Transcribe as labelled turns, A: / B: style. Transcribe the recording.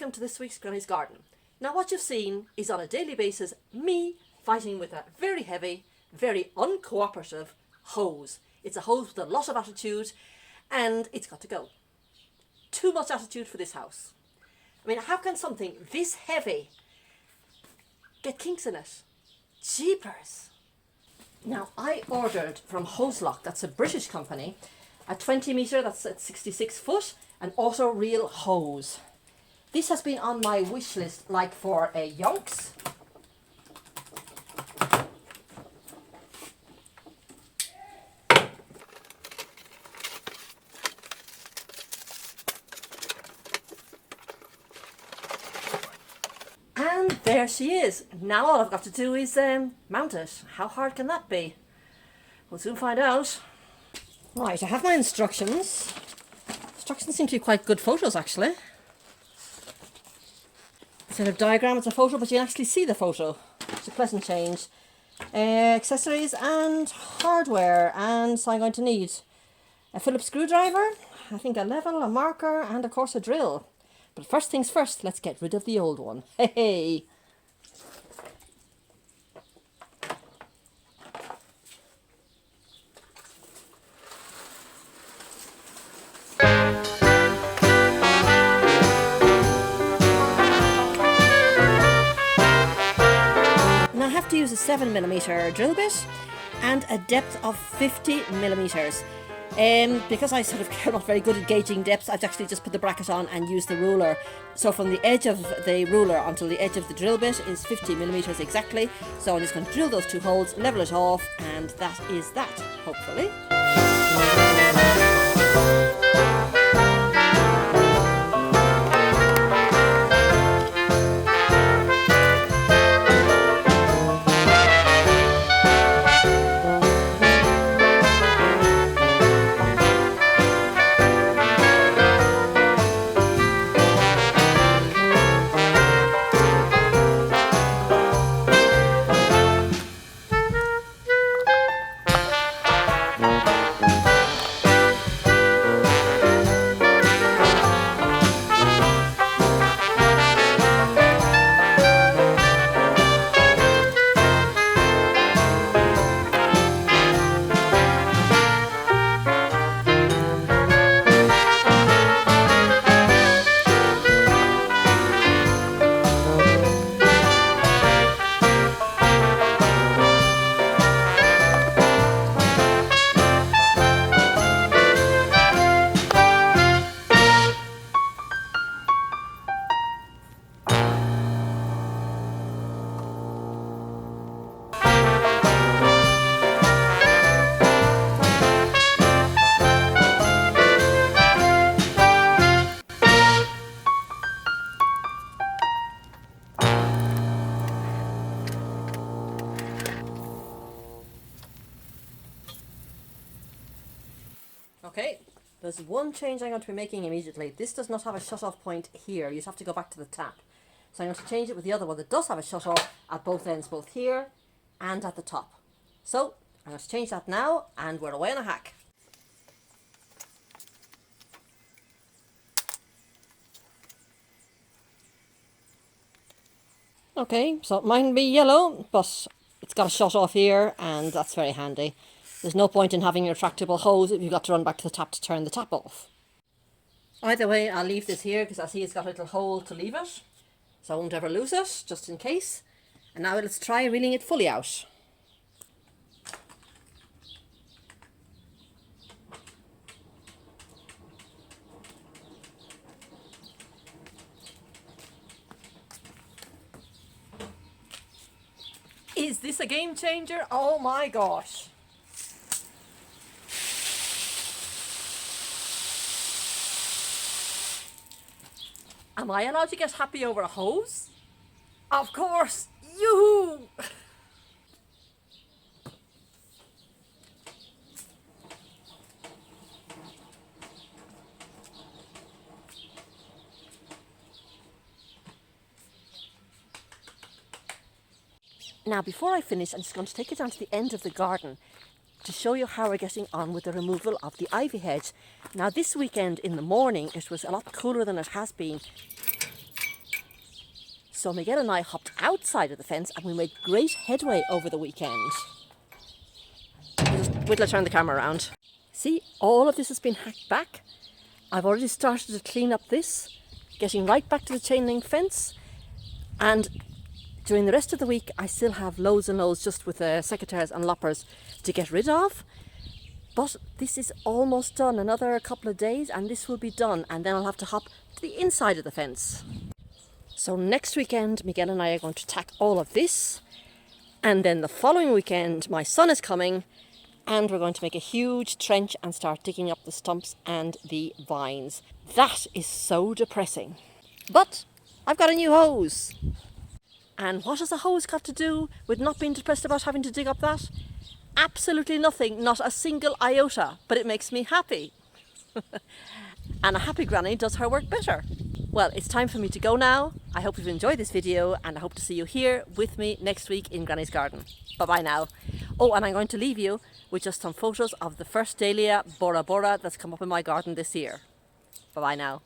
A: welcome to this week's Granny's Garden. Now what you've seen is on a daily basis me fighting with a very heavy, very uncooperative hose. It's a hose with a lot of attitude and it's got to go. Too much attitude for this house. I mean, how can something this heavy get kinks in it? Jeepers! Now I ordered from Hoselock, that's a British company, a 20 metre, that's at 66 foot, an Autoreel hose. This has been on my wish list like for yonks. And there she is. Now all I've got to do is mount it. How hard can that be? We'll soon find out. Right, I have my instructions. Instructions seem to be quite good photos actually. Instead of diagram, it's a photo, but you can actually see the photo. It's a pleasant change. Accessories and hardware, and so I'm going to need a Phillips screwdriver, I think a level, a marker, and of course a drill. But first things first, let's get rid of the old one. Hey, hey. Now I have to use a 7mm drill bit and a depth of 50mm. Because I sort of am not very good at gauging depths, I've actually just put the bracket on and used the ruler. So from the edge of the ruler until the edge of the drill bit is 50mm exactly. So I'm just going to drill those two holes, level it off, and that is that, hopefully. Okay, there's one change I'm going to be making immediately. This does not have a shut-off point here. You'd have to go back to the tap. So I'm going to change it with the other one that does have a shut-off at both ends, both here and at the top. So I'm going to change that now, and we're away on a hack. Okay, so it might be yellow, but it's got a shut-off here, and that's very handy. There's no point in having a retractable hose if you've got to run back to the tap to turn the tap off. Either way, I'll leave this here because I see it's got a little hole to leave it. So I won't ever lose it, just in case. And now let's try reeling it fully out. Is this a game changer? Oh my gosh. Am I allowed to get happy over a hose? Of course! Yoo-hoo! Now before I finish, I'm just going to take it down to the end of the garden to show you how we're getting on with the removal of the ivy hedge. Now this weekend in the morning it was a lot cooler than it has been. So Miguel and I hopped outside of the fence and we made great headway over the weekend. Just wait till I turn the camera around. See, all of this has been hacked back. I've already started to clean up this, getting right back to the chain link fence. And during the rest of the week, I still have loads and loads just with the secateurs and loppers to get rid of. But this is almost done, another couple of days and this will be done, and then I'll have to hop to the inside of the fence. So next weekend, Miguel and I are going to tack all of this, and then the following weekend my son is coming and we're going to make a huge trench and start digging up the stumps and the vines. That is so depressing. But I've got a new hose. And what has a hose got to do with not being depressed about having to dig up that? Absolutely nothing, not a single iota, but it makes me happy. And a happy granny does her work better. Well, it's time for me to go now. I hope you've enjoyed this video and I hope to see you here with me next week in Granny's garden. Bye-bye now. Oh, and I'm going to leave you with just some photos of the first dahlia Bora Bora that's come up in my garden this year. Bye-bye now.